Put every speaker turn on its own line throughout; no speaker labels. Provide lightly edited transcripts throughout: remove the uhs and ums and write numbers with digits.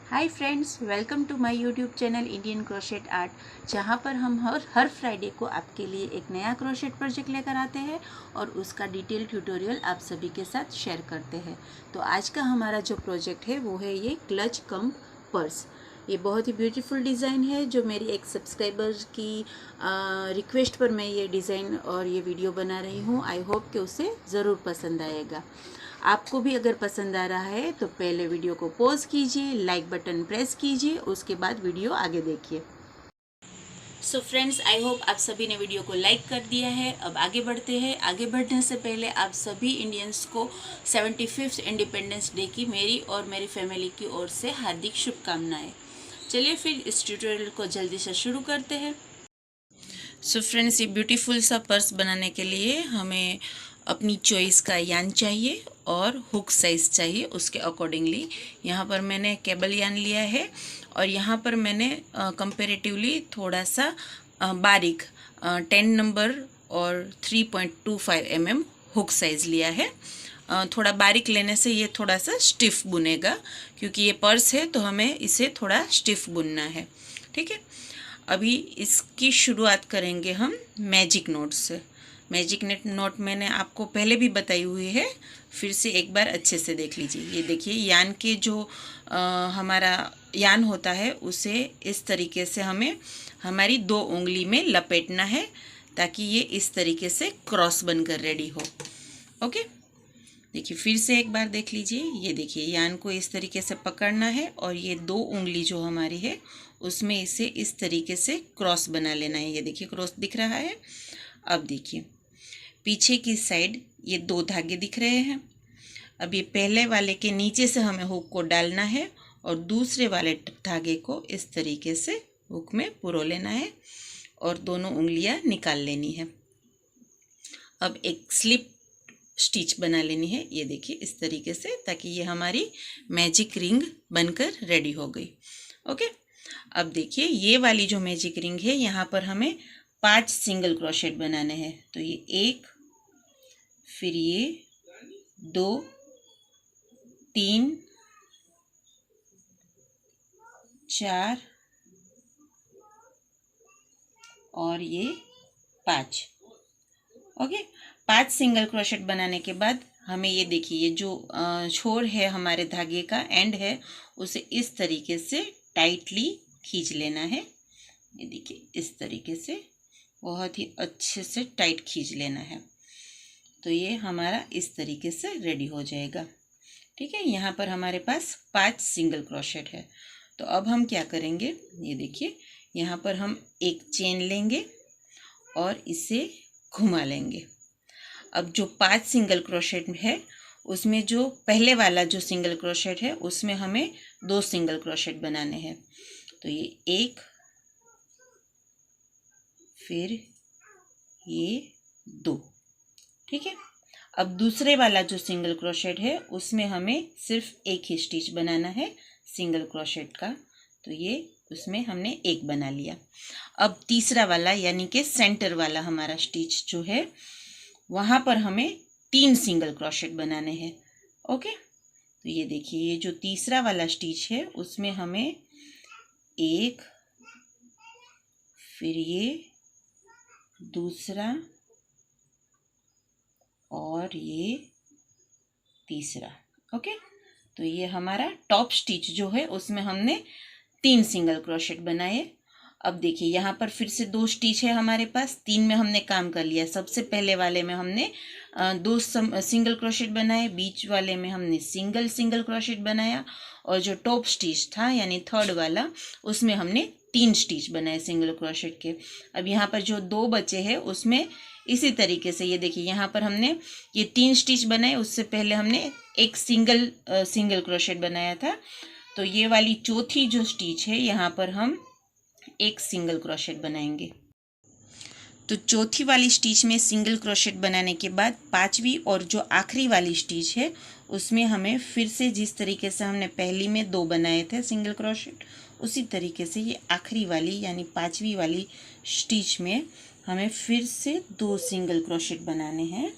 Hi friends, welcome to my YouTube channel Indian crochet art, जहां पर हम हर Friday को आपके लिए एक नया क्रोशेट प्रोजेक्ट लेकर आते हैं और उसका डिटेल ट्यूटोरियल आप सभी के साथ शेयर करते हैं। तो आज का हमारा जो प्रोजेक्ट है वो है ये क्लच कम पर्स। ये बहुत ही ब्यूटीफुल डिज़ाइन है जो मेरी एक सब्सक्राइबर की रिक्वेस्ट पर मैं ये डिज़ाइन और ये वीडियो बना रही हूँ। आई होप कि उसे ज़रूर पसंद आएगा। आपको भी अगर पसंद आ रहा है तो पहले वीडियो को पॉज कीजिए, लाइक बटन प्रेस कीजिए, उसके बाद वीडियो आगे देखिए। सो फ्रेंड्स, आई होप आप सभी ने वीडियो को लाइक कर दिया है। अब आगे बढ़ते हैं। आगे बढ़ने से पहले आप सभी इंडियंस को 75th इंडिपेंडेंस डे की मेरी और मेरी फैमिली की ओर से हार्दिक शुभकामनाएं। चलिए फिर इस ट्यूटोरियल को जल्दी से शुरू करते हैं। सो फ्रेंड्स, ये ब्यूटीफुल सा पर्स बनाने के लिए हमें अपनी चॉइस का यान चाहिए और हुक साइज़ चाहिए उसके अकॉर्डिंगली। यहाँ पर मैंने केबल यान लिया है और यहाँ पर मैंने कंपेरेटिवली थोड़ा सा बारीक 10 नंबर और 3.25 mm हुक साइज़ लिया है। थोड़ा बारीक लेने से ये थोड़ा सा स्टिफ बुनेगा, क्योंकि ये पर्स है तो हमें इसे थोड़ा स्टिफ बुनना है। ठीक है, अभी इसकी शुरुआत करेंगे हम मैजिक नोट से। मैजिक नोट मैंने आपको पहले भी बताई हुई है, फिर से एक बार अच्छे से देख लीजिए। ये देखिए, यान के जो हमारा यान होता है उसे इस तरीके से हमें हमारी 2 उंगली में लपेटना है ताकि ये इस तरीके से क्रॉस बनकर रेडी हो। ओके, देखिए फिर से एक बार देख लीजिए। ये देखिए, यान को इस तरीके से पकड़ना है और ये 2 उंगली जो हमारी है उसमें इसे इस तरीके से क्रॉस बना लेना है। ये देखिए क्रॉस दिख रहा है। अब देखिए पीछे की साइड ये 2 धागे दिख रहे हैं। अब ये पहले वाले के नीचे से हमें हुक को डालना है और दूसरे वाले धागे को इस तरीके से हुक में पुरो लेना है और दोनों उंगलियां निकाल लेनी है। अब एक स्लिप स्टिच बना लेनी है। ये देखिए इस तरीके से, ताकि ये हमारी मैजिक रिंग बनकर रेडी हो गई। ओके, अब देखिए ये वाली जो मैजिक रिंग है यहाँ पर हमें 5 सिंगल क्रोशेट बनाने हैं। तो ये 1, फिर ये 2, 3, 4 और ये 5। ओके, 5 सिंगल क्रोशेट बनाने के बाद हमें ये देखिए, ये जो छोर है हमारे धागे का एंड है उसे इस तरीके से टाइटली खींच लेना है। ये देखिए इस तरीके से बहुत ही अच्छे से टाइट खींच लेना है। तो ये हमारा इस तरीके से रेडी हो जाएगा। ठीक है, यहाँ पर हमारे पास 5 सिंगल क्रोशेट है। तो अब हम क्या करेंगे, ये देखिए यहाँ पर हम एक चेन लेंगे और इसे घुमा लेंगे। अब जो 5 सिंगल क्रोशेट है उसमें जो पहले वाला जो सिंगल क्रोशेट है उसमें हमें 2 सिंगल क्रोशेट बनाने हैं। तो ये 1, फिर ये 2। ठीक है, अब दूसरे वाला जो सिंगल क्रोशेट है उसमें हमें सिर्फ एक ही स्टिच बनाना है सिंगल क्रोशेट का। तो ये उसमें हमने एक बना लिया। अब तीसरा वाला यानी कि सेंटर वाला हमारा स्टिच जो है वहाँ पर हमें 3 सिंगल क्रोशेट बनाने हैं। ओके, तो ये देखिए, ये जो तीसरा वाला स्टिच है उसमें हमें 1, फिर ये दूसरा और ये तीसरा। ओके, तो ये हमारा टॉप स्टिच जो है उसमें हमने 3 सिंगल क्रोशेट बनाए। अब देखिए यहाँ पर फिर से 2 स्टिच है हमारे पास। 3 में हमने काम कर लिया। सबसे पहले वाले में हमने 2 सिंगल क्रोशेट बनाए, बीच वाले में हमने सिंगल क्रोशेट बनाया और जो टॉप स्टिच था यानी थर्ड वाला उसमें हमने 3 स्टिच बनाए सिंगल क्रोशेट के। अब यहाँ पर जो 2 बचे हैं उसमें इसी तरीके से ये देखिए यहाँ पर हमने ये 3 स्टिच बनाए, उससे पहले हमने एक सिंगल क्रोशेट बनाया था। तो ये वाली चौथी जो स्टिच है यहाँ पर हम एक सिंगल क्रोशेट बनाएंगे। तो चौथी वाली स्टिच में सिंगल क्रोशेट बनाने के बाद 5वीं और जो आखिरी वाली स्टिच है उसमें हमें फिर से जिस तरीके से हमने पहली में 2 बनाए थे सिंगल क्रोशेट, उसी तरीके से ये आखिरी वाली यानी 5वीं वाली स्टिच में हमें फिर से 2 सिंगल क्रोशेट बनाने हैं।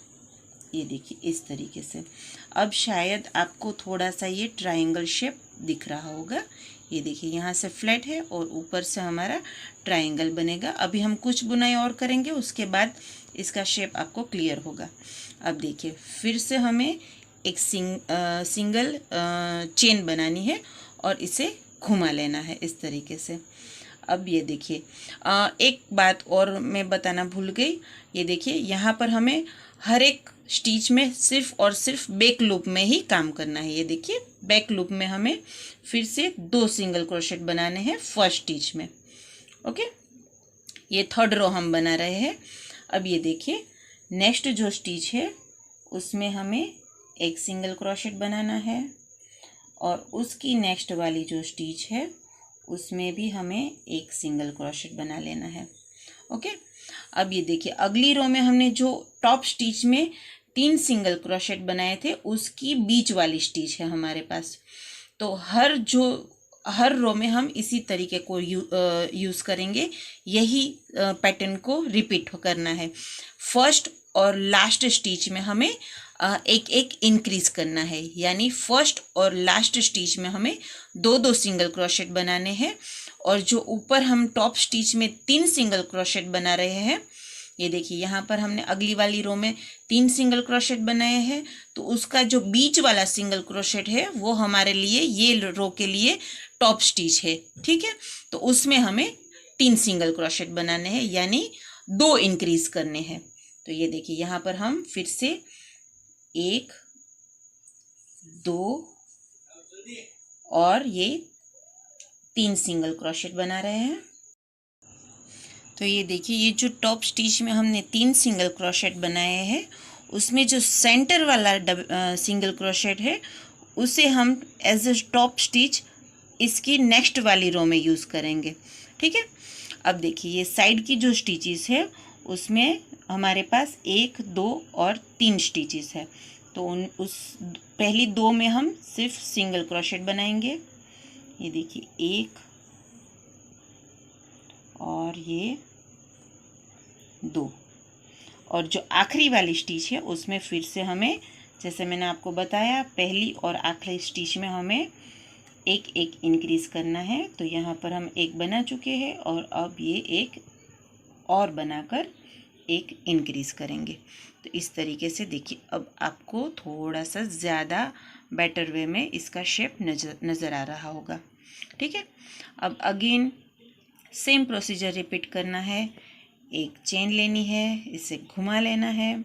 ये देखिए इस तरीके से। अब शायद आपको थोड़ा सा ये ट्रायंगल शेप दिख रहा होगा। ये देखिए यहाँ से फ्लैट है और ऊपर से हमारा ट्रायंगल बनेगा। अभी हम कुछ बुनाई और करेंगे, उसके बाद इसका शेप आपको क्लियर होगा। अब देखिए फिर से हमें एक सिंगल चेन बनानी है और इसे घुमा लेना है इस तरीके से। अब ये देखिए एक बात और मैं बताना भूल गई। ये देखिए यहाँ पर हमें हर एक स्टिच में सिर्फ और सिर्फ बैक लूप में ही काम करना है। ये देखिए बैक लूप में हमें फिर से 2 सिंगल क्रोशेट बनाने हैं फर्स्ट स्टिच में। ओके, ये थर्ड रो हम बना रहे हैं। अब ये देखिए नेक्स्ट जो स्टिच है उसमें हमें एक सिंगल क्रोशेट बनाना है और उसकी नेक्स्ट वाली जो स्टिच है उसमें भी हमें एक सिंगल क्रोशेट बना लेना है। ओके, अब ये देखिए अगली रो में हमने जो टॉप स्टिच में 3 सिंगल क्रोशेट बनाए थे उसकी बीच वाली स्टिच है हमारे पास। तो हर रो में हम इसी तरीके को यूज़ करेंगे, यही पैटर्न को रिपीट करना है। फर्स्ट और लास्ट स्टिच में हमें एक एक इंक्रीज करना है, यानी फर्स्ट और लास्ट स्टिच में हमें 2 सिंगल क्रोशेट बनाने हैं और जो ऊपर हम टॉप स्टिच में 3 सिंगल क्रोशेट बना रहे हैं, ये देखिए यहाँ पर हमने अगली वाली रो में 3 सिंगल क्रोशेट बनाए हैं, तो उसका जो बीच वाला सिंगल क्रोशेट है वो हमारे लिए ये रो के लिए टॉप स्टिच है। ठीक है, तो उसमें हमें 3 सिंगल क्रोशेट बनाने हैं, यानी 2 इंक्रीज करने हैं। तो ये देखिए यहाँ पर हम फिर से 1 2 और ये 3 सिंगल क्रोशेट बना रहे हैं। तो ये देखिए ये जो टॉप स्टिच में हमने 3 सिंगल क्रोशेट बनाए हैं उसमें जो सेंटर वाला सिंगल क्रोशेट है उसे हम एज ए टॉप स्टिच इसकी नेक्स्ट वाली रो में यूज़ करेंगे। ठीक है, अब देखिए ये साइड की जो स्टिचेस है उसमें हमारे पास 1 2 और 3 स्टिचेस है, तो उस पहली 2 में हम सिर्फ सिंगल क्रोशेट बनाएंगे। ये देखिए 1 और ये 2, और जो आखिरी वाली स्टिच है उसमें फिर से हमें, जैसे मैंने आपको बताया, पहली और आखिरी स्टिच में हमें एक एक इंक्रीज करना है। तो यहाँ पर हम 1 बना चुके हैं और अब ये एक और बनाकर एक इंक्रीज करेंगे। तो इस तरीके से देखिए अब आपको थोड़ा सा ज़्यादा बेटर वे में इसका शेप नज़र आ रहा होगा। ठीक है, अब अगेन सेम प्रोसीजर रिपीट करना है। एक चेन लेनी है, इसे घुमा लेना है।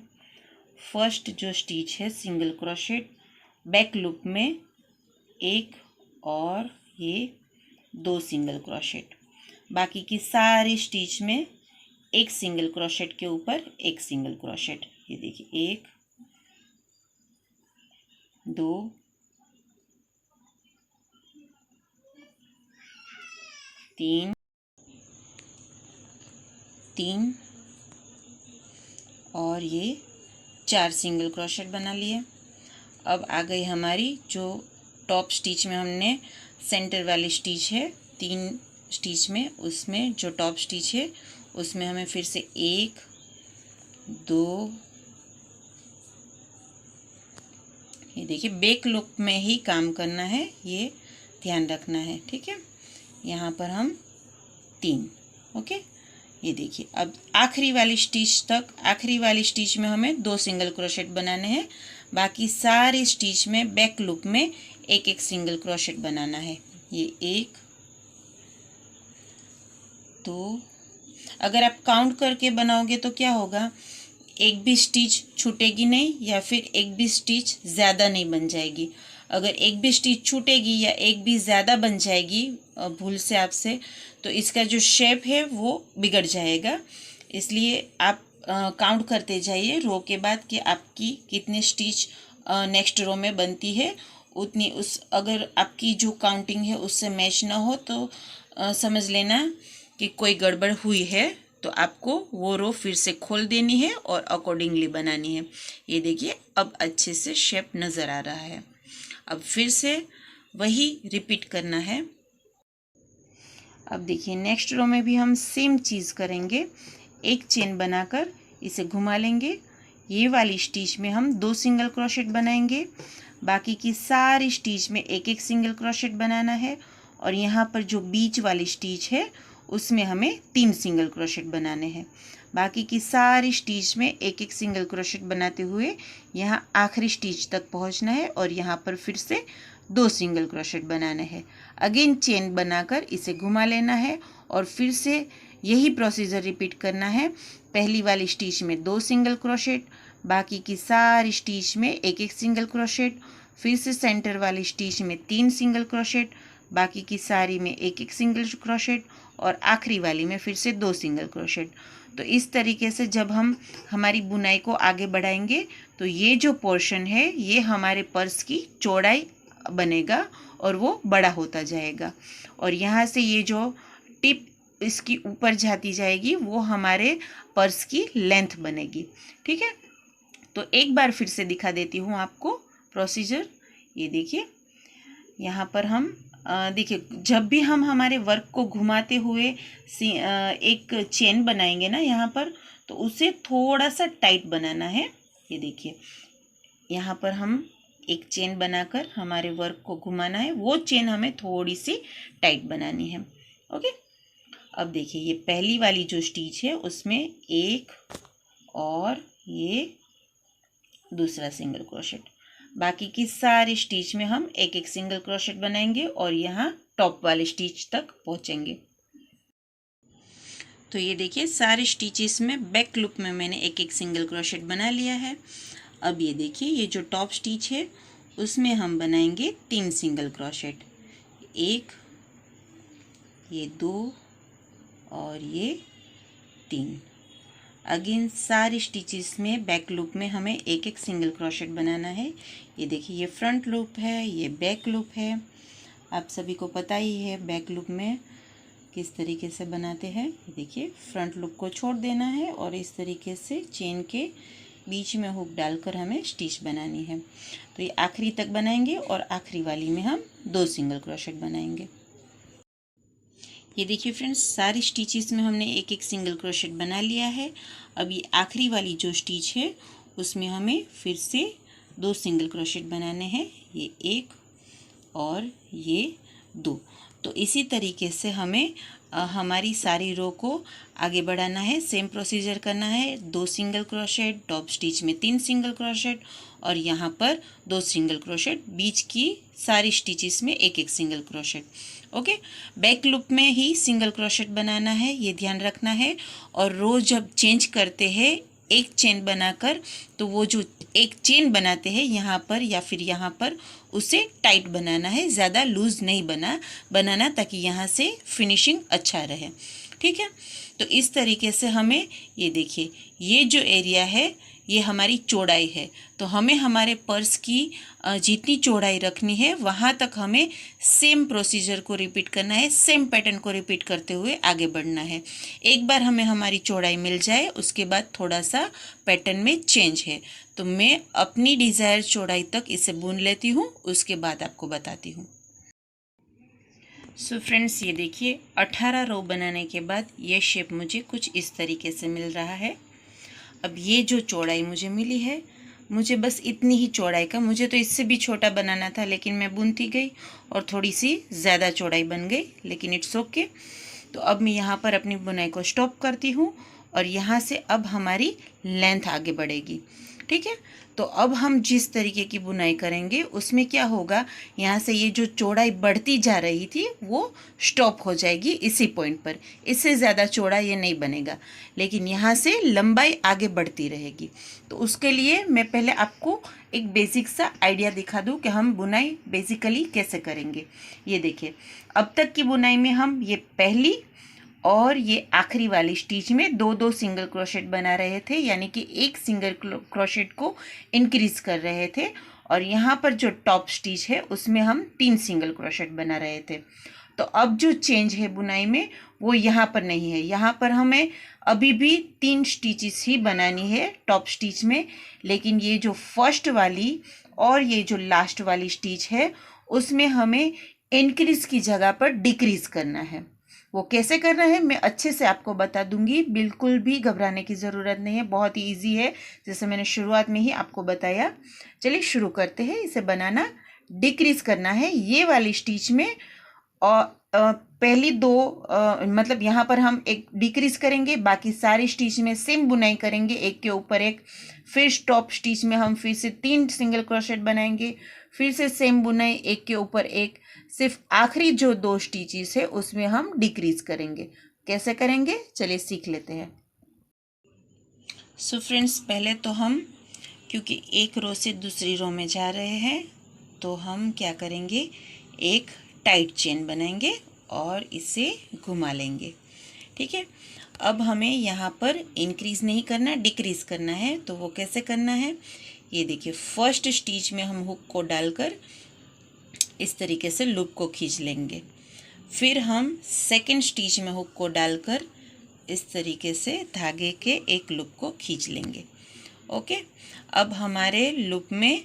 फर्स्ट जो स्टिच है सिंगल क्रोशेट, बैक लूप में 1 और ये 2 सिंगल क्रोशेट, बाकी की सारी स्टिच में एक सिंगल क्रोशेट के ऊपर एक सिंगल क्रोशेट। ये देखिए 1 2 3 और ये 4 सिंगल क्रोशेट बना लिए। अब आ गई हमारी जो टॉप स्टिच में हमने सेंटर वाली स्टिच है 3 स्टिच में, उसमें जो टॉप स्टिच है उसमें हमें फिर से 1 2, ये देखिए बैक लूप में ही काम करना है, ये ध्यान रखना है। ठीक है, यहाँ पर हम 3। ओके, ये देखिए अब आखिरी वाली स्टिच में हमें 2 सिंगल क्रोशेट बनाने हैं, बाकी सारी स्टिच में बैक लूप में एक एक सिंगल क्रोशेट बनाना है। ये 1 2, अगर आप काउंट करके बनाओगे तो क्या होगा, एक भी स्टिच छूटेगी नहीं या फिर एक भी स्टिच ज़्यादा नहीं बन जाएगी। अगर एक भी स्टिच छूटेगी या एक भी ज़्यादा बन जाएगी भूल से आपसे, तो इसका जो शेप है वो बिगड़ जाएगा। इसलिए आप काउंट करते जाइए रो के बाद कि आपकी कितने स्टिच नेक्स्ट रो में बनती है, उतनी अगर आपकी जो काउंटिंग है उससे मैच ना हो तो समझ लेना कि कोई गड़बड़ हुई है, तो आपको वो रो फिर से खोल देनी है और अकॉर्डिंगली बनानी है। ये देखिए अब अच्छे से शेप नज़र आ रहा है। अब फिर से वही रिपीट करना है। अब देखिए नेक्स्ट रो में भी हम सेम चीज़ करेंगे। एक चेन बनाकर इसे घुमा लेंगे। ये वाली स्टिच में हम 2 सिंगल क्रोशेट बनाएंगे बाकी की सारी स्टिच में एक एक सिंगल क्रोशेट बनाना है और यहाँ पर जो बीच वाली स्टिच है उसमें हमें 3 सिंगल क्रोशेट बनाने हैं। बाकी की सारी स्टिच में एक एक सिंगल क्रोशेट बनाते हुए यहाँ आखिरी स्टिच तक पहुँचना है और यहाँ पर फिर से 2 सिंगल क्रोशेट बनाना है। अगेन चेन बनाकर इसे घुमा लेना है और फिर से यही प्रोसीजर रिपीट करना है। पहली वाली स्टिच में 2 सिंगल क्रोशेट, बाकी की सारी स्टिच में एक एक सिंगल क्रोशेट, फिर से सेंटर वाली स्टिच में 3 सिंगल क्रोशेट, बाकी की सारी में एक एक सिंगल क्रोशेट और आखिरी वाली में फिर से 2 सिंगल क्रोशेट। तो इस तरीके से जब हम हमारी बुनाई को आगे बढ़ाएंगे तो ये जो पोर्शन है ये हमारे पर्स की चौड़ाई बनेगा और वो बड़ा होता जाएगा और यहाँ से ये जो टिप इसकी ऊपर जाती जाएगी वो हमारे पर्स की लेंथ बनेगी। ठीक है, तो एक बार फिर से दिखा देती हूँ आपको प्रोसीजर। ये देखिए यहाँ पर हम देखिए जब भी हम हमारे वर्क को घुमाते हुए एक चेन बनाएंगे ना यहाँ पर, तो उसे थोड़ा सा टाइट बनाना है। ये देखिए यहाँ पर हम एक चेन बनाकर हमारे वर्क को घुमाना है, वो चेन हमें थोड़ी सी टाइट बनानी है। ओके, अब देखिए ये पहली वाली जो स्टिच है उसमें एक और ये दूसरा सिंगल क्रोशेट, बाकी की सारी स्टिच में हम एक एक सिंगल क्रोशेट बनाएंगे और यहाँ टॉप वाले स्टिच तक पहुँचेंगे। तो ये देखिए सारे स्टिचेस में बैक लूप में मैंने एक एक सिंगल क्रोशेट बना लिया है। अब ये देखिए ये जो टॉप स्टिच है उसमें हम बनाएंगे 3 सिंगल क्रोशेट, एक, ये 2 और ये 3। अगेन सारी स्टिचेस में बैक लूप में हमें एक एक सिंगल क्रोशेट बनाना है। ये देखिए ये फ्रंट लूप है, ये बैक लूप है। आप सभी को पता ही है बैक लूप में किस तरीके से बनाते हैं। ये देखिए फ्रंट लूप को छोड़ देना है और इस तरीके से चेन के बीच में हुक डालकर हमें स्टिच बनानी है। तो ये आखिरी तक बनाएंगे और आखिरी वाली में हम 2 सिंगल क्रोशेट बनाएंगे। ये देखिए फ्रेंड्स सारी स्टिचेस में हमने एक एक सिंगल क्रोशेट बना लिया है। अब ये आखिरी वाली जो स्टिच है उसमें हमें फिर से 2 सिंगल क्रोशेट बनाने हैं, ये 1 और ये 2। तो इसी तरीके से हमें हमारी सारी रो को आगे बढ़ाना है। सेम प्रोसीजर करना है, 2 सिंगल क्रोशेट, टॉप स्टिच में 3 सिंगल क्रोशेट और यहाँ पर 2 सिंगल क्रोशेट, बीच की सारी स्टिचेस में एक एक single crochet. Okay, back loop में ही सिंगल क्रोशेट बनाना है, ये ध्यान रखना है। और रो जब चेंज करते हैं एक चेन बनाकर, तो वो जो एक चेन बनाते हैं यहाँ पर या फिर यहाँ पर, उसे टाइट बनाना है, ज़्यादा लूज नहीं बनाना ताकि यहाँ से फिनिशिंग अच्छा रहे। ठीक है, तो इस तरीके से हमें ये देखिए ये जो एरिया है ये हमारी चौड़ाई है, तो हमें हमारे पर्स की जितनी चौड़ाई रखनी है वहाँ तक हमें सेम प्रोसीजर को रिपीट करना है, सेम पैटर्न को रिपीट करते हुए आगे बढ़ना है। एक बार हमें हमारी चौड़ाई मिल जाए उसके बाद थोड़ा सा पैटर्न में चेंज है, तो मैं अपनी डिज़ायर चौड़ाई तक इसे बुन लेती हूँ, उसके बाद आपको बताती हूँ। सो फ्रेंड्स ये देखिए 18 रो बनाने के बाद ये शेप मुझे कुछ इस तरीके से मिल रहा है। अब ये जो चौड़ाई मुझे मिली है, मुझे बस इतनी ही चौड़ाई का, मुझे तो इससे भी छोटा बनाना था लेकिन मैं बुनती गई और थोड़ी सी ज़्यादा चौड़ाई बन गई, लेकिन इट्स ओके। तो अब मैं यहाँ पर अपनी बुनाई को स्टॉप करती हूँ और यहाँ से अब हमारी लेंथ आगे बढ़ेगी। ठीक है, तो अब हम जिस तरीके की बुनाई करेंगे उसमें क्या होगा, यहाँ से ये जो चौड़ाई बढ़ती जा रही थी वो स्टॉप हो जाएगी इसी पॉइंट पर, इससे ज़्यादा चौड़ा ये नहीं बनेगा, लेकिन यहाँ से लंबाई आगे बढ़ती रहेगी। तो उसके लिए मैं पहले आपको एक बेसिक सा आइडिया दिखा दूँ कि हम बुनाई बेसिकली कैसे करेंगे। ये देखिए अब तक की बुनाई में हम ये पहली और ये आखिरी वाली स्टिच में 2-2 सिंगल क्रोशेट बना रहे थे, यानी कि एक सिंगल क्रोशेट को इंक्रीज कर रहे थे। और यहाँ पर जो टॉप स्टिच है उसमें हम 3 सिंगल क्रोशेट बना रहे थे। तो अब जो चेंज है बुनाई में वो यहाँ पर नहीं है, यहाँ पर हमें अभी भी 3 स्टिचेस ही बनानी है टॉप स्टिच में, लेकिन ये जो फर्स्ट वाली और ये जो लास्ट वाली स्टिच है उसमें हमें इंक्रीज की जगह पर डिक्रीज करना है। वो कैसे करना है मैं अच्छे से आपको बता दूंगी, बिल्कुल भी घबराने की ज़रूरत नहीं है, बहुत ही ईजी है जैसे मैंने शुरुआत में ही आपको बताया। चलिए शुरू करते हैं। इसे बनाना डिक्रीज करना है ये वाली स्टिच में, और पहली दो मतलब यहाँ पर हम एक डिक्रीज करेंगे, बाकी सारी स्टिच में सेम बुनाई करेंगे एक के ऊपर एक। फिर टॉप स्टिच में हम फिर से 3 सिंगल क्रोशेट बनाएंगे, फिर से सेम बुनाई एक के ऊपर एक। सिर्फ आखिरी जो 2 स्टिचेस है उसमें हम डिक्रीज करेंगे। कैसे करेंगे चलिए सीख लेते हैं। सो फ्रेंड्स, पहले तो हम क्योंकि एक रो से दूसरी रो में जा रहे हैं तो हम क्या करेंगे, एक टाइट चेन बनाएंगे और इसे घुमा लेंगे। ठीक है, अब हमें यहाँ पर इंक्रीज नहीं करना, डिक्रीज करना है। तो वो कैसे करना है, ये देखिए फर्स्ट स्टिच में हम हुक को डालकर इस तरीके से लूप को खींच लेंगे। फिर हम सेकंड स्टिच में हुक को डालकर इस तरीके से धागे के एक लूप को खींच लेंगे। ओके, अब हमारे लूप में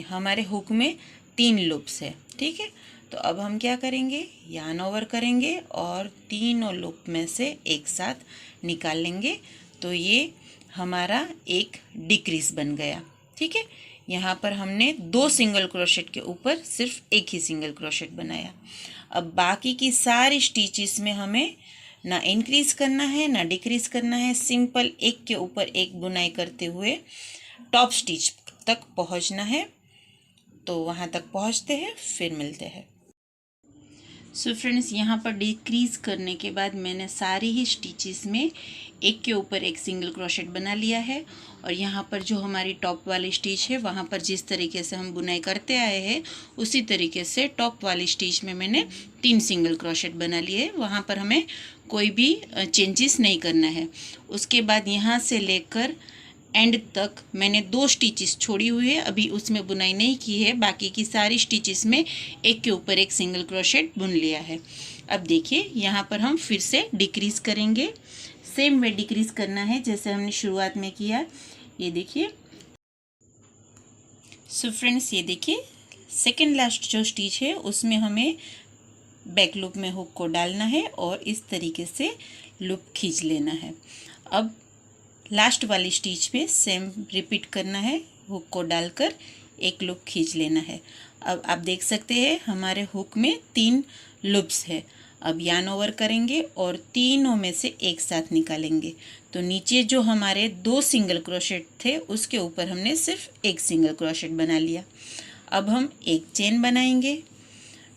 हमारे हुक में 3 लूप्स है। ठीक है, तो अब हम क्या करेंगे, यार्न ओवर करेंगे और तीनों लूप में से एक साथ निकाल लेंगे। तो ये हमारा एक डिक्रीज बन गया। ठीक है, यहाँ पर हमने 2 सिंगल क्रोशेट के ऊपर सिर्फ एक ही सिंगल क्रोशेट बनाया। अब बाकी की सारी स्टिचेस में हमें ना इंक्रीज करना है ना डिक्रीज करना है, सिंपल एक के ऊपर एक बुनाई करते हुए टॉप स्टिच तक पहुंचना है। तो वहां तक पहुंचते हैं फिर मिलते हैं। सो फ्रेंड्स, यहाँ पर डिक्रीज करने के बाद मैंने सारी ही स्टिचेस में एक के ऊपर एक सिंगल क्रोशेट बना लिया है। और यहाँ पर जो हमारी टॉप वाली स्टिच है वहाँ पर जिस तरीके से हम बुनाई करते आए हैं उसी तरीके से टॉप वाली स्टिच में मैंने 3 सिंगल क्रोशेट बना लिए। वहाँ पर हमें कोई भी चेंजेस नहीं करना है। उसके बाद यहाँ से लेकर एंड तक मैंने 2 स्टिचेस छोड़ी हुई है, अभी उसमें बुनाई नहीं की है। बाकी की सारी स्टिचेस में एक के ऊपर एक सिंगल क्रोशेट बुन लिया है। अब देखिए यहाँ पर हम फिर से डिक्रीज करेंगे, सेम वे डिक्रीज करना है जैसे हमने शुरुआत में किया। ये देखिए। सो फ्रेंड्स, ये देखिए सेकेंड लास्ट जो स्टिच है उसमें हमें बैक लूप में हुक को डालना है और इस तरीके से लूप खींच लेना है। अब लास्ट वाली स्टिच पे सेम रिपीट करना है, हुक को डालकर एक लूप खींच लेना है। अब आप देख सकते हैं हमारे हुक में 3 लूप्स है। अब यार्न ओवर करेंगे और तीनों में से एक साथ निकालेंगे। तो नीचे जो हमारे 2 सिंगल क्रोशेट थे उसके ऊपर हमने सिर्फ एक सिंगल क्रोशेट बना लिया। अब हम एक चेन बनाएंगे,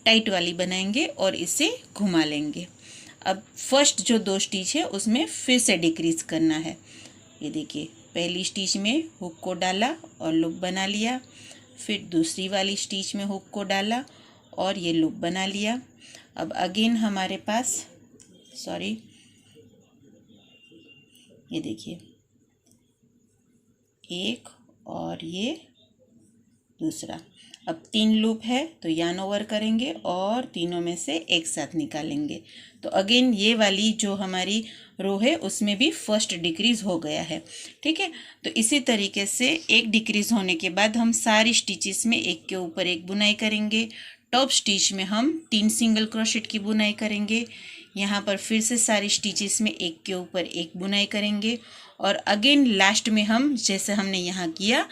टाइट वाली बनाएंगे और इसे घुमा लेंगे। अब फर्स्ट जो 2 स्टिच है उसमें फिर से डिक्रीज करना है। ये देखिए पहली स्टिच में हुक को डाला और लूप बना लिया, फिर दूसरी वाली स्टिच में हुक को डाला और ये लूप बना लिया। अब अगेन हमारे पास ये देखिए एक और ये दूसरा। अब 3 लूप है तो यार्न ओवर करेंगे और तीनों में से एक साथ निकालेंगे। तो अगेन ये वाली जो हमारी रो है उसमें भी फर्स्ट डिक्रीज हो गया है। ठीक है, तो इसी तरीके से एक डिक्रीज होने के बाद हम सारी स्टिचेस में एक के ऊपर एक बुनाई करेंगे। टॉप स्टिच में हम 3 सिंगल क्रोशेट की बुनाई करेंगे। यहाँ पर फिर से सारी स्टिचेस में एक के ऊपर एक बुनाई करेंगे और अगेन लास्ट में हम जैसे हमने यहाँ किया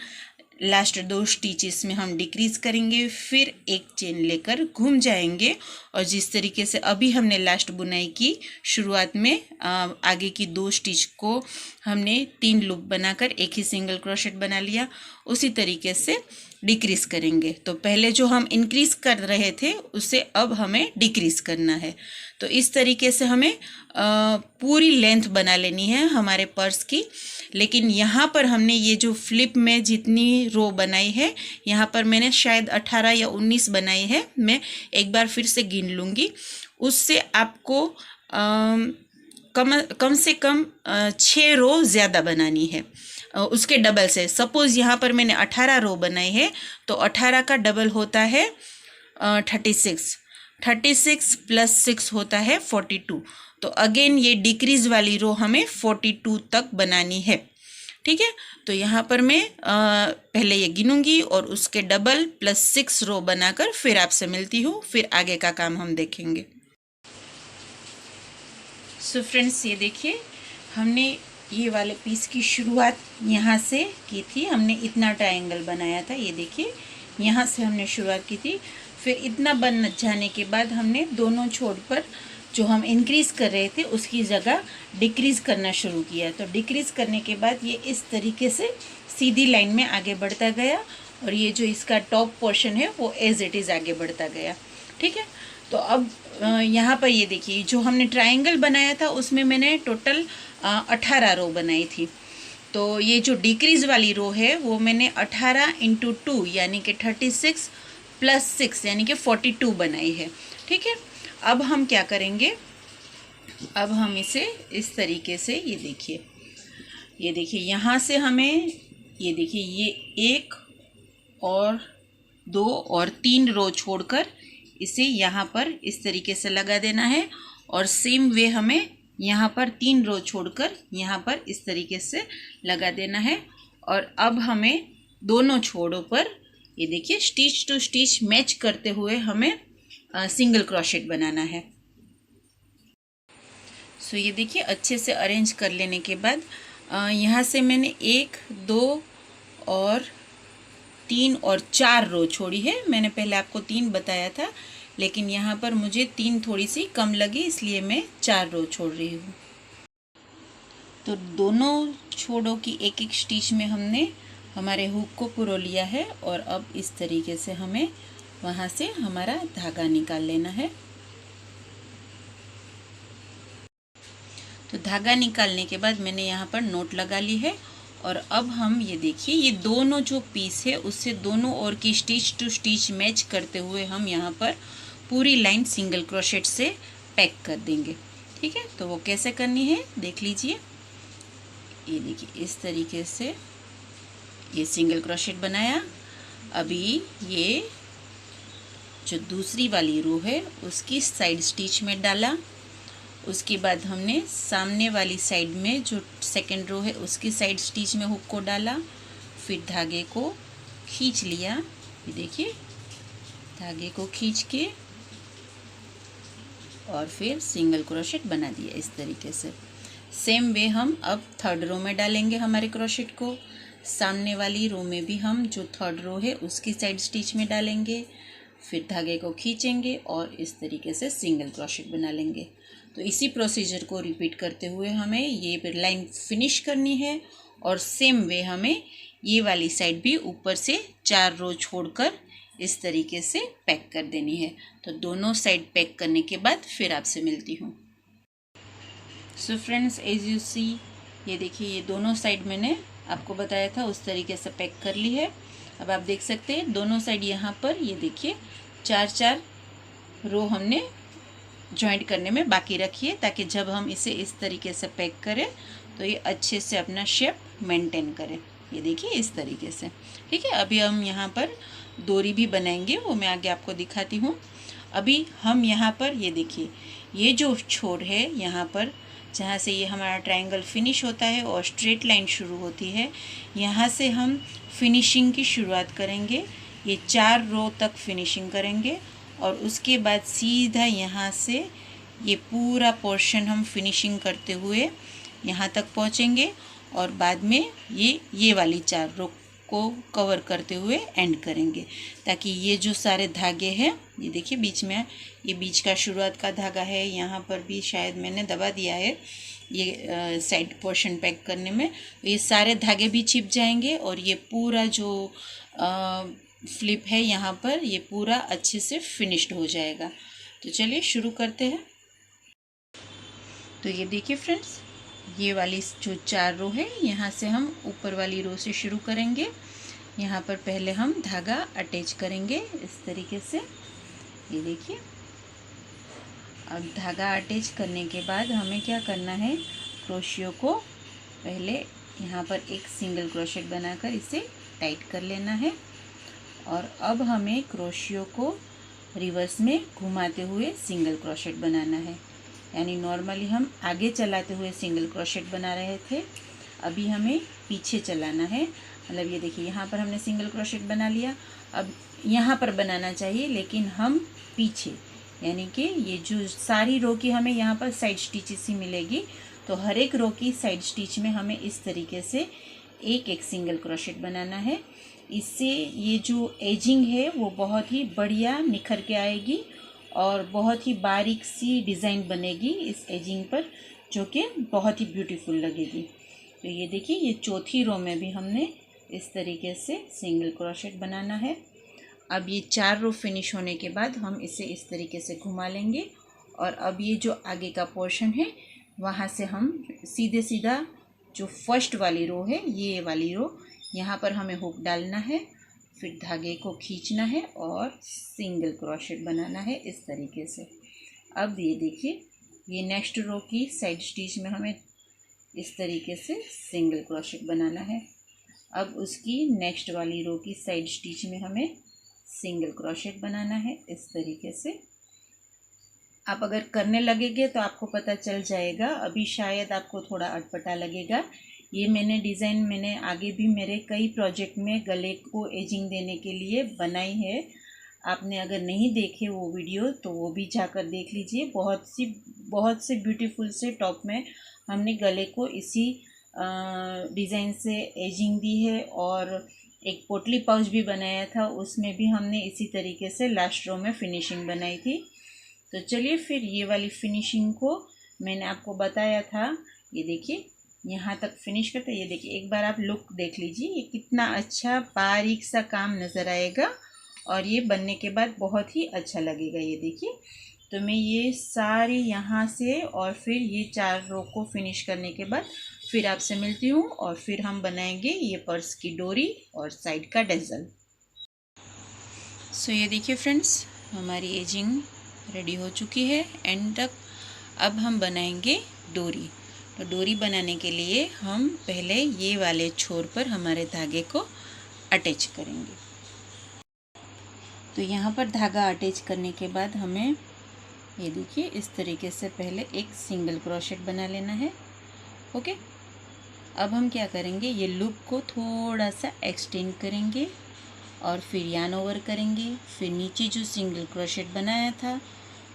लास्ट 2 स्टिचेस में हम डिक्रीज करेंगे, फिर एक चेन लेकर घूम जाएंगे और जिस तरीके से अभी हमने लास्ट बुनाई की शुरुआत में आगे की 2 स्टिच को हमने 3 लूप बनाकर एक ही सिंगल क्रोशेट बना लिया, उसी तरीके से डिक्रीज करेंगे। तो पहले जो हम इंक्रीज कर रहे थे उसे अब हमें डिक्रीज करना है। तो इस तरीके से हमें पूरी लेंथ बना लेनी है हमारे पर्स की। लेकिन यहाँ पर हमने ये जो फ्लिप में जितनी रो बनाई है यहाँ पर मैंने शायद 18 या 19 बनाई है। मैं एक बार फिर से गिन लूँगी, उससे आपको कम से कम 6 रो ज़्यादा बनानी है उसके डबल से। सपोज़ यहाँ पर मैंने 18 रो बनाई है तो 18 का डबल होता है 36 प्लस 6 होता है 42। तो अगेन ये डिक्रीज वाली रो हमें 42 तक बनानी है। ठीक है, तो यहाँ पर मैं पहले ये गिनूंगी और उसके डबल प्लस 6 रो बनाकर फिर आपसे मिलती हूँ, फिर आगे का काम हम देखेंगे। सो फ्रेंड्स, ये देखिए, हमने ये वाले पीस की शुरुआत यहाँ से की थी। हमने इतना ट्रायंगल बनाया था, ये देखिए, यहाँ से हमने शुरुआत की थी। फिर इतना बन जाने के बाद हमने दोनों छोर पर जो हम इंक्रीज़ कर रहे थे उसकी जगह डिक्रीज़ करना शुरू किया। तो डिक्रीज़ करने के बाद ये इस तरीके से सीधी लाइन में आगे बढ़ता गया और ये जो इसका टॉप पोर्शन है वो एज इट इज़ आगे बढ़ता गया। ठीक है, तो अब यहाँ पर ये देखिए, जो हमने ट्रायंगल बनाया था उसमें मैंने टोटल 18 रो बनाई थी। तो ये जो डिक्रीज़ वाली रो है वो मैंने 18 × 2 यानी कि 36 + 6 यानी कि 42 बनाई है। ठीक है, अब हम क्या करेंगे, अब हम इसे इस तरीके से, ये देखिए यहाँ से हमें, ये देखिए, ये 1 और 2 और 3 रो छोड़कर इसे यहाँ पर इस तरीके से लगा देना है। और सेम वे हमें यहाँ पर 3 रो छोड़कर यहाँ पर इस तरीके से लगा देना है। और अब हमें दोनों छोरों पर, ये देखिए, स्टिच टू स्टिच मैच करते हुए हमें सिंगल क्रोशेट बनाना है। सो ये देखिए, अच्छे से अरेंज कर लेने के बाद यहाँ से मैंने 1, 2 और 3 और 4 रो छोड़ी है। मैंने पहले आपको 3 बताया था, लेकिन यहाँ पर मुझे 3 थोड़ी सी कम लगी, इसलिए मैं 4 रो छोड़ रही हूँ। तो दोनों छोरों की एक एक स्टिच में हमने हमारे हुक को पुरो लिया है और अब इस तरीके से हमें वहाँ से हमारा धागा निकाल लेना है। तो धागा निकालने के बाद मैंने यहाँ पर नोट लगा ली है। और अब हम ये देखिए, ये दोनों जो पीस है उससे दोनों ओर की स्टिच टू स्टिच मैच करते हुए हम यहाँ पर पूरी लाइन सिंगल क्रोशेट से पैक कर देंगे। ठीक है, तो वो कैसे करनी है देख लीजिए। ये देखिए, इस तरीके से ये सिंगल क्रोशेट बनाया। अभी ये जो दूसरी वाली रो है उसकी साइड स्टिच में डाला। उसके बाद हमने सामने वाली साइड में जो सेकंड रो है उसकी साइड स्टिच में हुक को डाला। फिर धागे को खींच लिया, ये देखिए, धागे को खींच के और फिर सिंगल क्रोशेट बना दिया इस तरीके से। सेम वे हम अब थर्ड रो में डालेंगे हमारे क्रोशेट को। सामने वाली रो में भी हम जो थर्ड रो है उसकी साइड स्टिच में डालेंगे, फिर धागे को खींचेंगे और इस तरीके से सिंगल क्रोशेट बना लेंगे। तो इसी प्रोसीजर को रिपीट करते हुए हमें ये लाइन फिनिश करनी है। और सेम वे हमें ये वाली साइड भी ऊपर से 4 रो छोड़कर इस तरीके से पैक कर देनी है। तो दोनों साइड पैक करने के बाद फिर आपसे मिलती हूँ। So friends, as you see, ये देखिए, ये दोनों साइड मैंने आपको बताया था उस तरीके से पैक कर ली है। अब आप देख सकते हैं दोनों साइड यहाँ पर, ये देखिए, 4 रो हमने जॉइंट करने में बाकी रखी है, ताकि जब हम इसे इस तरीके से पैक करें तो ये अच्छे से अपना शेप मेंटेन करे। ये देखिए, इस तरीके से। ठीक है, अभी हम यहाँ पर डोरी भी बनाएंगे, वो मैं आगे आपको दिखाती हूँ। अभी हम यहाँ पर, ये देखिए, ये जो छोर है यहाँ पर जहाँ से ये हमारा ट्रायंगल फिनिश होता है और स्ट्रेट लाइन शुरू होती है, यहाँ से हम फिनिशिंग की शुरुआत करेंगे। ये 4 रो तक फिनिशिंग करेंगे और उसके बाद सीधा यहाँ से ये पूरा पोर्शन हम फिनिशिंग करते हुए यहाँ तक पहुँचेंगे और बाद में ये वाली 4 रो को कवर करते हुए एंड करेंगे, ताकि ये जो सारे धागे हैं, ये देखिए, बीच में ये बीच का शुरुआत का धागा है, यहाँ पर भी शायद मैंने दबा दिया है ये साइड पोर्शन पैक करने में, ये सारे धागे भी छिप जाएंगे और ये पूरा जो फ्लिप है यहाँ पर, ये पूरा अच्छे से फिनिश्ड हो जाएगा। तो चलिए शुरू करते हैं। तो ये देखिए फ्रेंड्स, ये वाली जो 4 रो है, यहाँ से हम ऊपर वाली रो से शुरू करेंगे। यहाँ पर पहले हम धागा अटैच करेंगे इस तरीके से, ये देखिए। अब धागा अटैच करने के बाद हमें क्या करना है, क्रोशियो को पहले यहाँ पर एक सिंगल क्रोशेट बनाकर इसे टाइट कर लेना है। और अब हमें क्रोशियो को रिवर्स में घुमाते हुए सिंगल क्रोशेट बनाना है। यानी नॉर्मली हम आगे चलाते हुए सिंगल क्रोशेट बना रहे थे, अभी हमें पीछे चलाना है। मतलब ये देखिए, यहाँ पर हमने सिंगल क्रोशेट बना लिया, अब यहाँ पर बनाना चाहिए, लेकिन हम पीछे यानी कि ये जो सारी रो की हमें यहाँ पर साइड स्टिचेस ही मिलेगी। तो हर एक रो की साइड स्टिच में हमें इस तरीके से एक एक सिंगल क्रोशेट बनाना है। इससे ये जो एजिंग है वो बहुत ही बढ़िया निखर के आएगी और बहुत ही बारीक सी डिज़ाइन बनेगी इस एजिंग पर, जो कि बहुत ही ब्यूटीफुल लगेगी। तो ये देखिए, ये चौथी रो में भी हमने इस तरीके से सिंगल क्रोशेट बनाना है। अब ये 4 रो फिनिश होने के बाद हम इसे इस तरीके से घुमा लेंगे और अब ये जो आगे का पोर्शन है वहाँ से हम सीधे सीधा जो फर्स्ट वाली रो है, ये वाली रो, यहाँ पर हमें हुक डालना है, फिर धागे को खींचना है और सिंगल क्रोशेट बनाना है इस तरीके से। अब ये देखिए, ये नेक्स्ट रो की साइड स्टिच में हमें इस तरीके से सिंगल क्रोशेट बनाना है। अब उसकी नेक्स्ट वाली रो की साइड स्टिच में हमें सिंगल क्रोशेट बनाना है इस तरीके से। आप अगर करने लगेंगे तो आपको पता चल जाएगा, अभी शायद आपको थोड़ा अटपटा लगेगा। ये डिज़ाइन मैंने आगे भी मेरे कई प्रोजेक्ट में गले को एजिंग देने के लिए बनाई है। आपने अगर नहीं देखे वो वीडियो तो वो भी जाकर देख लीजिए। बहुत से ब्यूटीफुल से टॉप में हमने गले को इसी डिज़ाइन से एजिंग दी है और एक पोटली पाउच भी बनाया था, उसमें भी हमने इसी तरीके से लास्ट रो में फिनिशिंग बनाई थी। तो चलिए फिर ये वाली फिनिशिंग को मैंने आपको बताया था, ये देखिए यहाँ तक फिनिश करते। ये देखिए, एक बार आप लुक देख लीजिए, ये कितना अच्छा बारीक सा काम नज़र आएगा और ये बनने के बाद बहुत ही अच्छा लगेगा। ये देखिए, तो मैं ये सारी यहाँ से और फिर ये 4 रो को फिनिश करने के बाद फिर आपसे मिलती हूँ और फिर हम बनाएंगे ये पर्स की डोरी और साइड का डेजल। सो ये देखिए फ्रेंड्स, हमारी एजिंग रेडी हो चुकी है एंड तक। अब हम बनाएंगे डोरी। तो डोरी बनाने के लिए हम पहले ये वाले छोर पर हमारे धागे को अटैच करेंगे। तो यहाँ पर धागा अटैच करने के बाद हमें ये देखिए इस तरीके से पहले एक सिंगल क्रोशेट बना लेना है। ओके, अब हम क्या करेंगे, ये लूप को थोड़ा सा एक्सटेंड करेंगे और फिर यार्न ओवर करेंगे। फिर नीचे जो सिंगल क्रोशेट बनाया था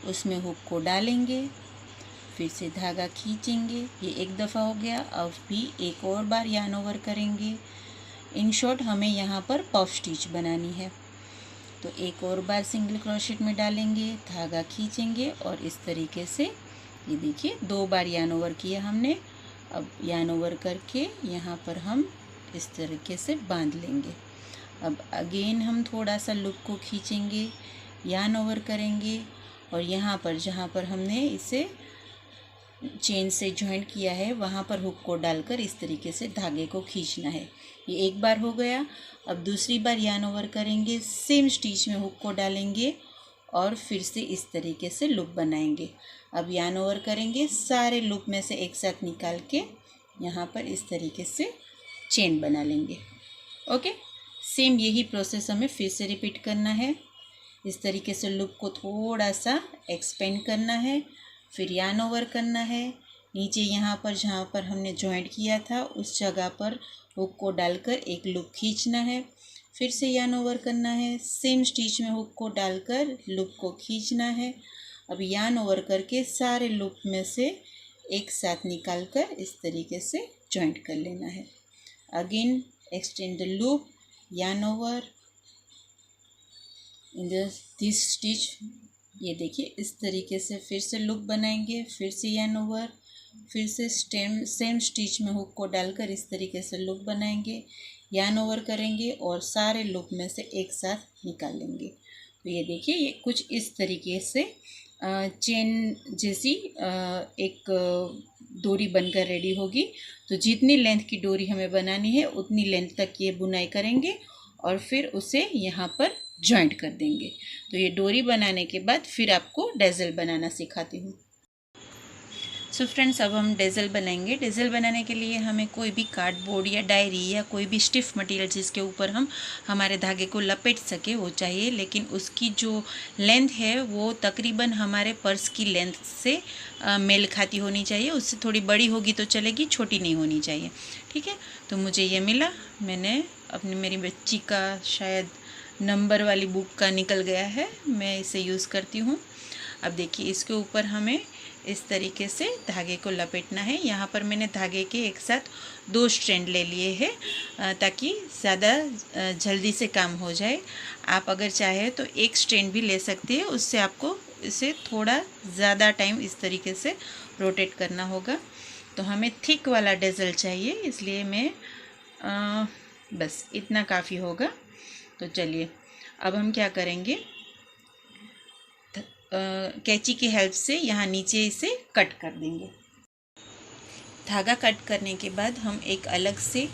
उसमें हुक को डालेंगे, फिर से धागा खींचेंगे। ये एक दफ़ा हो गया, अब भी एक और बार यार्न ओवर करेंगे। इन शॉर्ट हमें यहाँ पर पफ स्टिच बनानी है। तो एक और बार सिंगल क्रोशेट में डालेंगे, धागा खींचेंगे और इस तरीके से ये देखिए 2 बार यार्न ओवर किया हमने। अब यार्न ओवर करके यहाँ पर हम इस तरीके से बांध लेंगे। अब अगेन हम थोड़ा सा लूप को खींचेंगे, यार्न ओवर करेंगे और यहाँ पर जहाँ पर हमने इसे चेन से जॉइंट किया है वहाँ पर हुक को डालकर इस तरीके से धागे को खींचना है। ये एक बार हो गया। अब दूसरी बार यार्न ओवर करेंगे, सेम स्टिच में हुक को डालेंगे और फिर से इस तरीके से लूप बनाएंगे। अब यार्न ओवर करेंगे, सारे लूप में से एक साथ निकाल के यहाँ पर इस तरीके से चेन बना लेंगे। ओके, सेम यही प्रोसेस हमें फिर से रिपीट करना है। इस तरीके से लूप को थोड़ा सा एक्सपेंड करना है, फिर यार्न ओवर करना है। नीचे यहाँ पर जहाँ पर हमने जॉइंट किया था उस जगह पर हुक को डालकर एक लूप खींचना है, फिर से यार्न ओवर करना है, सेम स्टिच में हुक को डालकर लूप को खींचना है। अब यार्न ओवर करके सारे लूप में से एक साथ निकाल कर इस तरीके से जॉइंट कर लेना है। Again extend the loop, yarn over in this stitch. ये देखिए इस तरीके से फिर से लूप बनाएंगे, फिर से यार्न ओवर, फिर से सेम स्टिच में हुक को डालकर इस तरीके से लूप बनाएंगे, यार्न ओवर करेंगे और सारे लूप में से एक साथ निकाल लेंगे। तो ये देखिए, ये कुछ इस तरीके से चेन जैसी एक डोरी बनकर रेडी होगी। तो जितनी लेंथ की डोरी हमें बनानी है उतनी लेंथ तक ये बुनाई करेंगे और फिर उसे यहाँ पर जॉइंट कर देंगे। तो ये डोरी बनाने के बाद फिर आपको डेजल बनाना सिखाती हूँ। सो फ्रेंड्स, अब हम डेजल बनाएंगे। डेजल बनाने के लिए हमें कोई भी कार्डबोर्ड या डायरी या कोई भी स्टिफ मटेरियल जिसके ऊपर हम हमारे धागे को लपेट सके वो चाहिए, लेकिन उसकी जो लेंथ है वो तकरीबन हमारे पर्स की लेंथ से मेल खाती होनी चाहिए। उससे थोड़ी बड़ी होगी तो चलेगी, छोटी नहीं होनी चाहिए। ठीक है, तो मुझे ये मिला, मैंने मेरी बच्ची का शायद नंबर वाली बुक का निकल गया है, मैं इसे यूज़ करती हूँ। अब देखिए इसके ऊपर हमें इस तरीके से धागे को लपेटना है। यहाँ पर मैंने धागे के एक साथ 2 स्ट्रैंड ले लिए हैं ताकि ज़्यादा जल्दी से काम हो जाए। आप अगर चाहे तो एक स्ट्रैंड भी ले सकते हैं, उससे आपको इसे थोड़ा ज़्यादा टाइम इस तरीके से रोटेट करना होगा। तो हमें थिक वाला डेजल चाहिए, इसलिए मैं बस इतना काफ़ी होगा। तो चलिए अब हम क्या करेंगे, कैंची की हेल्प से यहाँ नीचे इसे कट कर देंगे। धागा कट करने के बाद हम एक अलग से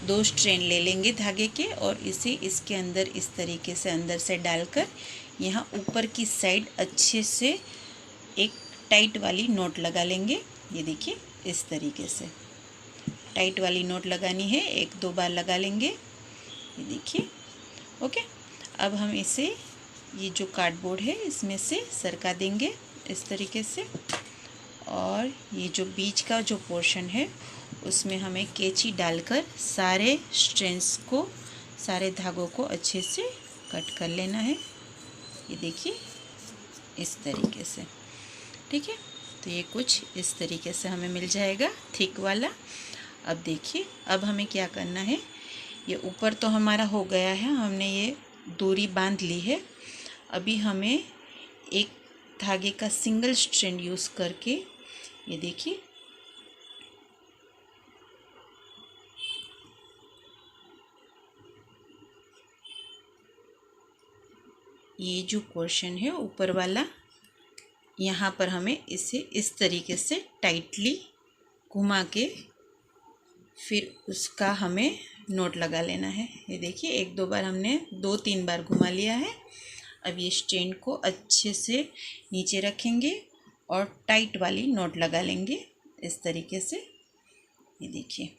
2 स्ट्रैंड ले लेंगे धागे के और इसे इसके अंदर इस तरीके से अंदर से डालकर यहाँ ऊपर की साइड अच्छे से एक टाइट वाली नोट लगा लेंगे। ये देखिए इस तरीके से टाइट वाली नोट लगानी है, 1-2 बार लगा लेंगे। ये देखिए ओके। अब हम इसे ये जो कार्डबोर्ड है इसमें से सरका देंगे इस तरीके से, और ये जो बीच का जो पोर्शन है उसमें हमें कैंची डालकर सारे स्ट्रैंड्स को, सारे धागों को अच्छे से कट कर लेना है। ये देखिए इस तरीके से, ठीक है। तो ये कुछ इस तरीके से हमें मिल जाएगा थिक वाला। अब देखिए अब हमें क्या करना है, ये ऊपर तो हमारा हो गया है, हमने ये डोरी बांध ली है। अभी हमें एक धागे का सिंगल स्ट्रैंड यूज़ करके ये देखिए ये जो पोर्शन है ऊपर वाला, यहाँ पर हमें इसे इस तरीके से टाइटली घुमा के फिर उसका हमें नोट लगा लेना है। ये देखिए 1-2 बार हमने 2-3 बार घुमा लिया है। अब ये स्ट्रैंड को अच्छे से नीचे रखेंगे और टाइट वाली नोट लगा लेंगे इस तरीके से। ये देखिए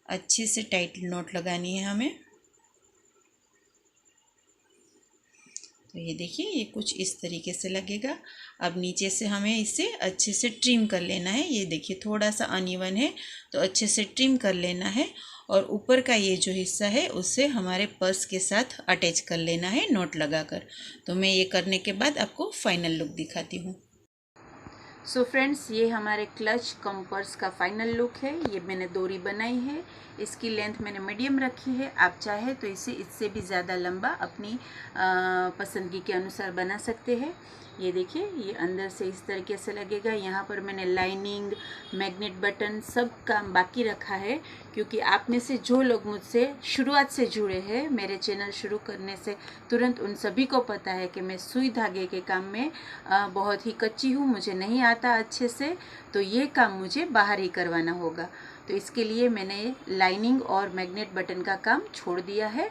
अच्छे से टाइट नोट लगानी है हमें। तो ये देखिए ये कुछ इस तरीके से लगेगा। अब नीचे से हमें इसे अच्छे से ट्रिम कर लेना है। ये देखिए थोड़ा सा अनइवन है तो अच्छे से ट्रिम कर लेना है, और ऊपर का ये जो हिस्सा है उसे हमारे पर्स के साथ अटैच कर लेना है नोट लगाकर। तो मैं ये करने के बाद आपको फाइनल लुक दिखाती हूँ। सो फ्रेंड्स, ये हमारे क्लच कम पर्स का फाइनल लुक है। ये मैंने डोरी बनाई है, इसकी लेंथ मैंने मीडियम रखी है। आप चाहे तो इसे इससे भी ज़्यादा लंबा अपनी पसंदगी के अनुसार बना सकते हैं। ये देखिए ये अंदर से इस तरीके से लगेगा। यहाँ पर मैंने लाइनिंग, मैग्नेट बटन सब काम बाकी रखा है, क्योंकि आप में से जो लोग मुझसे शुरुआत से जुड़े हैं, मेरे चैनल शुरू करने से तुरंत, उन सभी को पता है कि मैं सुई धागे के काम में बहुत ही कच्ची हूँ, मुझे नहीं आता अच्छे से। तो ये काम मुझे बाहर ही करवाना होगा। तो इसके लिए मैंने लाइनिंग और मैग्नेट बटन का काम छोड़ दिया है।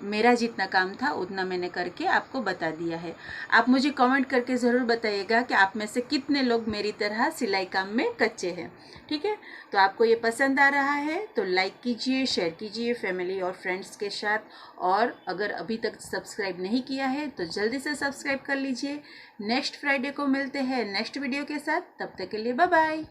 मेरा जितना काम था उतना मैंने करके आपको बता दिया है। आप मुझे कमेंट करके ज़रूर बताइएगा कि आप में से कितने लोग मेरी तरह सिलाई काम में कच्चे हैं। ठीक है, तो आपको ये पसंद आ रहा है तो लाइक कीजिए, शेयर कीजिए फैमिली और फ्रेंड्स के साथ, और अगर अभी तक सब्सक्राइब नहीं किया है तो जल्दी से सब्सक्राइब कर लीजिए। नेक्स्ट फ्राइडे को मिलते हैं नेक्स्ट वीडियो के साथ, तब तक के लिए बाय बाय।